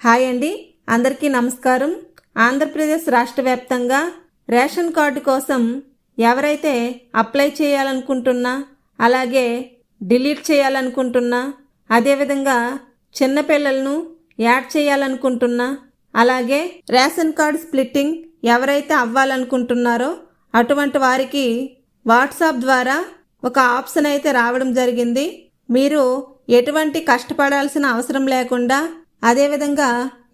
Hi అండి, అందరికీ నమస్కారం. ఆంధ్రప్రదేశ్ రాష్ట్ర వ్యాప్తంగా రేషన్ కార్డు కోసం ఎవరైతే అప్లై చేయాలనుకుంటున్నా, అలాగే డిలీట్ చేయాలనుకుంటున్నా, అదేవిధంగా చిన్నపిల్లలను యాడ్ చేయాలనుకుంటున్నా, అలాగే రేషన్ కార్డు స్ప్లిట్టింగ్ ఎవరైతే అవ్వాలనుకుంటున్నారో అటువంటి వారికి వాట్సాప్ ద్వారా ఒక ఆప్షన్ అయితే రావడం జరిగింది. మీరు ఎటువంటి కష్టపడాల్సిన అవసరం లేకుండా, అదేవిధంగా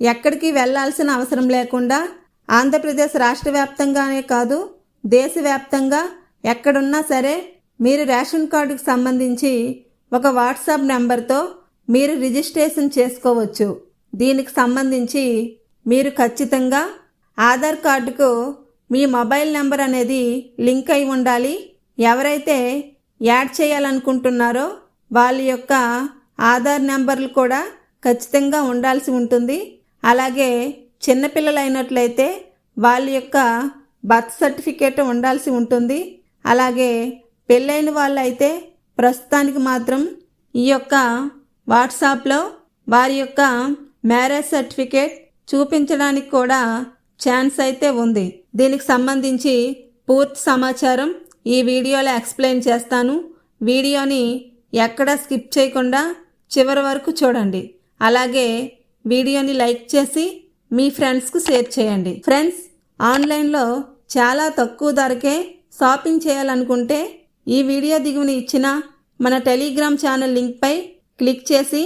ఎక్కడికి వెళ్లాల్సిన అవసరం లేకుండా ఆంధ్రప్రదేశ్ రాష్ట్ర వ్యాప్తంగానే కాదు, దేశవ్యాప్తంగా ఎక్కడున్నా సరే మీరు రేషన్ కార్డుకు సంబంధించి ఒక వాట్సాప్ నెంబర్తో మీరు రిజిస్ట్రేషన్ చేసుకోవచ్చు. దీనికి సంబంధించి మీరు ఖచ్చితంగా ఆధార్ కార్డుకు మీ మొబైల్ నెంబర్ అనేది లింక్ అయి ఉండాలి. ఎవరైతే యాడ్ చేయాలనుకుంటున్నారో వాళ్ళ యొక్క ఆధార్ నెంబర్లు కూడా ఖచ్చితంగా ఉండాల్సి ఉంటుంది. అలాగే చిన్నపిల్లలైనట్లయితే వాళ్ళ యొక్క బర్త్ సర్టిఫికేట్ ఉండాల్సి ఉంటుంది. అలాగే పెళ్ళైన వాళ్ళైతే ప్రస్తుతానికి మాత్రం ఈ యొక్క వాట్సాప్లో వారి యొక్క మ్యారేజ్ సర్టిఫికేట్ చూపించడానికి కూడా ఛాన్స్ అయితే ఉంది. దీనికి సంబంధించి పూర్తి సమాచారం ఈ వీడియోలో ఎక్స్ప్లెయిన్ చేస్తాను. వీడియోని ఎక్కడా స్కిప్ చేయకుండా చివరి వరకు చూడండి. అలాగే వీడియోని లైక్ చేసి మీ ఫ్రెండ్స్కు షేర్ చేయండి. ఫ్రెండ్స్, ఆన్లైన్లో చాలా తక్కువ ధరకే షాపింగ్ చేయాలనుకుంటే ఈ వీడియో దిగువన ఇచ్చిన మన టెలిగ్రామ్ ఛానల్ లింక్పై క్లిక్ చేసి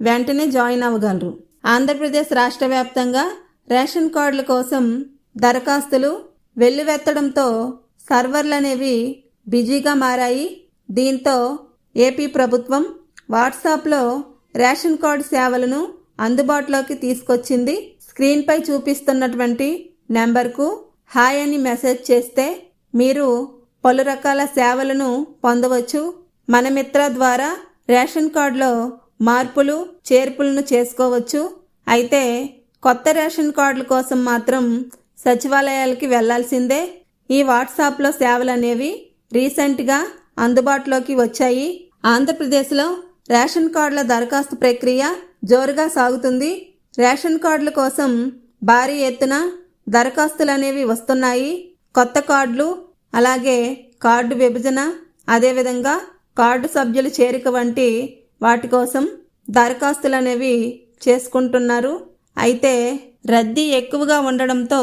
వెంటనే జాయిన్ అవ్వగలరు. ఆంధ్రప్రదేశ్ రాష్ట్ర వ్యాప్తంగా రేషన్ కార్డుల కోసం దరఖాస్తులు వెల్లువెత్తడంతో సర్వర్లు అనేవి బిజీగా మారాయి. దీంతో ఏపీ ప్రభుత్వం వాట్సాప్లో రేషన్ కార్డు సేవలను అందుబాటులోకి తీసుకొచ్చింది. స్క్రీన్పై చూపిస్తున్నటువంటి నెంబర్కు హాయ్ అని మెసేజ్ చేస్తే మీరు పలు రకాల సేవలను పొందవచ్చు. మన మిత్ర ద్వారా రేషన్ కార్డులో మార్పులు చేర్పులను చేసుకోవచ్చు. అయితే కొత్త రేషన్ కార్డుల కోసం మాత్రం సచివాలయాలకి వెళ్లాల్సిందే. ఈ వాట్సాప్లో సేవలు అనేవి రీసెంట్గా అందుబాటులోకి వచ్చాయి. ఆంధ్రప్రదేశ్లో రేషన్ కార్డుల దరఖాస్తు ప్రక్రియ జోరుగా సాగుతుంది. రేషన్ కార్డుల కోసం భారీ ఎత్తున దరఖాస్తులు అనేవి వస్తున్నాయి. కొత్త కార్డులు, అలాగే కార్డు విభజన, అదేవిధంగా కార్డు సభ్యుల చేరిక వంటి వాటి కోసం దరఖాస్తులు అనేవి చేసుకుంటున్నారు. అయితే రద్దీ ఎక్కువగా ఉండడంతో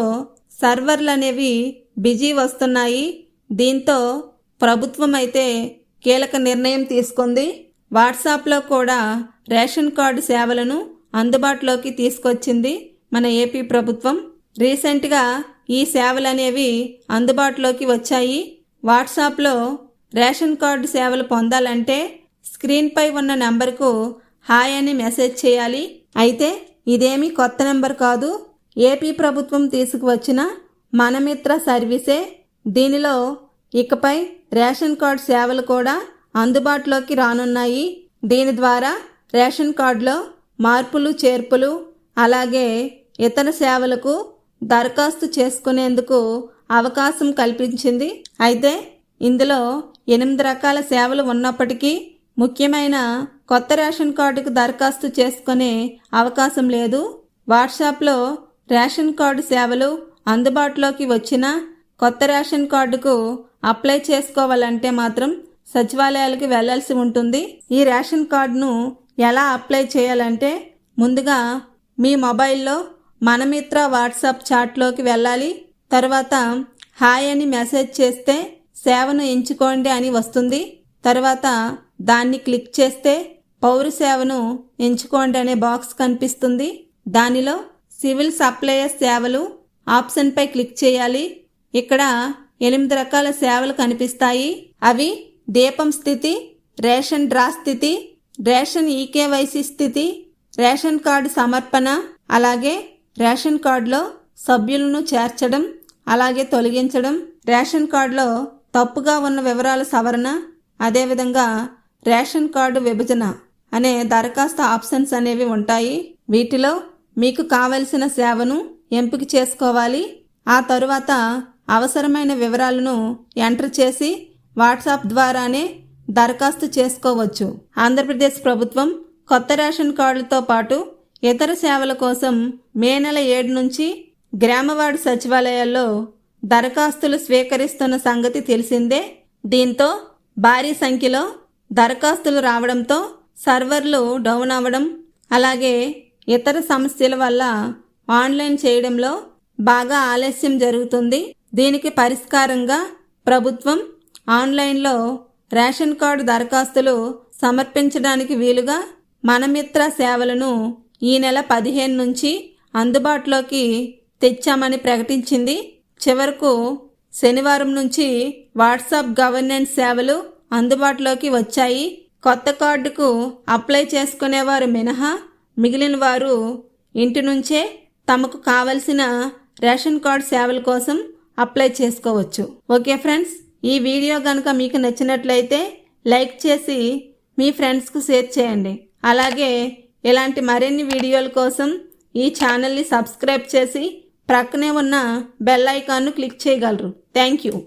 సర్వర్లు అనేవి బిజీ వస్తున్నాయి. దీంతో ప్రభుత్వం అయితే కీలక నిర్ణయం తీసుకుంది. వాట్సాప్లో కూడా రేషన్ కార్డు సేవలను అందుబాటులోకి తీసుకొచ్చింది మన ఏపీ ప్రభుత్వం. రీసెంట్గా ఈ సేవలు అనేవి అందుబాటులోకి వచ్చాయి. వాట్సాప్లో రేషన్ కార్డు సేవలు పొందాలంటే స్క్రీన్పై ఉన్న నెంబర్కు హాయ్ అని మెసేజ్ చేయాలి. అయితే ఇదేమీ కొత్త నెంబర్ కాదు, ఏపీ ప్రభుత్వం తీసుకువచ్చిన మనమిత్ర సర్వీసే. దీనిలో ఇకపై రేషన్ కార్డు సేవలు కూడా అందుబాటులోకి రానున్నాయి. దీని ద్వారా రేషన్ కార్డులో మార్పులు చేర్పులు, అలాగే ఇతర సేవలకు దరఖాస్తు చేసుకునేందుకు అవకాశం కల్పించింది. అయితే ఇందులో 8 రకాల సేవలు ఉన్నప్పటికీ ముఖ్యమైన కొత్త రేషన్ కార్డుకు దరఖాస్తు చేసుకునే అవకాశం లేదు. వాట్సాప్లో రేషన్ కార్డు సేవలు అందుబాటులోకి వచ్చిన కొత్త రేషన్ కార్డుకు అప్లై చేసుకోవాలంటే మాత్రం సచివాలయాలకు వెళ్లాల్సి ఉంటుంది. ఈ రేషన్ కార్డును ఎలా అప్లై చేయాలంటే ముందుగా మీ మొబైల్లో మనమిత్ర వాట్సాప్ చాట్లోకి వెళ్ళాలి. తర్వాత హాయ్ అని మెసేజ్ చేస్తే సేవను ఎంచుకోండి అని వస్తుంది. తర్వాత దాన్ని క్లిక్ చేస్తే పౌర సేవను ఎంచుకోండి అనే బాక్స్ కనిపిస్తుంది. దానిలో సివిల్ సప్లయర్స్ సేవలు ఆప్షన్పై క్లిక్ చేయాలి. ఇక్కడ 8 రకాల సేవలు కనిపిస్తాయి. అవి దీపం స్థితి, రేషన్ డ్రా స్థితి, రేషన్ ఈకేవైసీ స్థితి, రేషన్ కార్డు సమర్పణ, అలాగే రేషన్ కార్డులో సభ్యులను చేర్చడం, అలాగే తొలగించడం, రేషన్ కార్డులో తప్పుగా ఉన్న వివరాల సవరణ, అదేవిధంగా రేషన్ కార్డు విభజన అనే దరఖాస్తు ఆప్షన్స్ అనేవి ఉంటాయి. వీటిలో మీకు కావలసిన సేవను ఎంపిక చేసుకోవాలి. ఆ తరువాత అవసరమైన వివరాలను ఎంటర్ చేసి వాట్సాప్ ద్వారానే దరఖాస్తు చేసుకోవచ్చు. ఆంధ్రప్రదేశ్ ప్రభుత్వం కొత్త రేషన్ కార్డులతో పాటు ఇతర సేవల కోసం మే నెల 7 నుంచి గ్రామవార్డు సచివాలయాల్లో దరఖాస్తులు స్వీకరిస్తున్న సంగతి తెలిసిందే. దీంతో భారీ సంఖ్యలో దరఖాస్తులు రావడంతో సర్వర్లు డౌన్ అవ్వడం, అలాగే ఇతర సమస్యల వల్ల ఆన్లైన్ చేయడంలో బాగా ఆలస్యం జరుగుతుంది. దీనికి పరిష్కారంగా ప్రభుత్వం ఆన్లైన్లో రేషన్ కార్డు దరఖాస్తులు సమర్పించడానికి వీలుగా మనమిత్ర సేవలను ఈ నెల 15 నుంచి అందుబాటులోకి తెచ్చామని ప్రకటించింది. చివరకు శనివారం నుంచి వాట్సాప్ గవర్నెన్స్ సేవలు అందుబాటులోకి వచ్చాయి. కొత్త కార్డుకు అప్లై చేసుకునేవారు మినహా మిగిలిన వారు ఇంటి నుంచే తమకు కావలసిన రేషన్ కార్డు సేవల కోసం అప్లై చేసుకోవచ్చు. ఓకే ఫ్రెండ్స్, ఈ వీడియో కనుక మీకు నచ్చినట్లయితే లైక్ చేసి మీ ఫ్రెండ్స్కు షేర్ చేయండి. అలాగే ఇలాంటి మరిన్ని వీడియోల కోసం ఈ ఛానల్ని సబ్స్క్రైబ్ చేసి ప్రక్కనే ఉన్న బెల్ ఐకాన్ను క్లిక్ చేయగలరు. Thank you.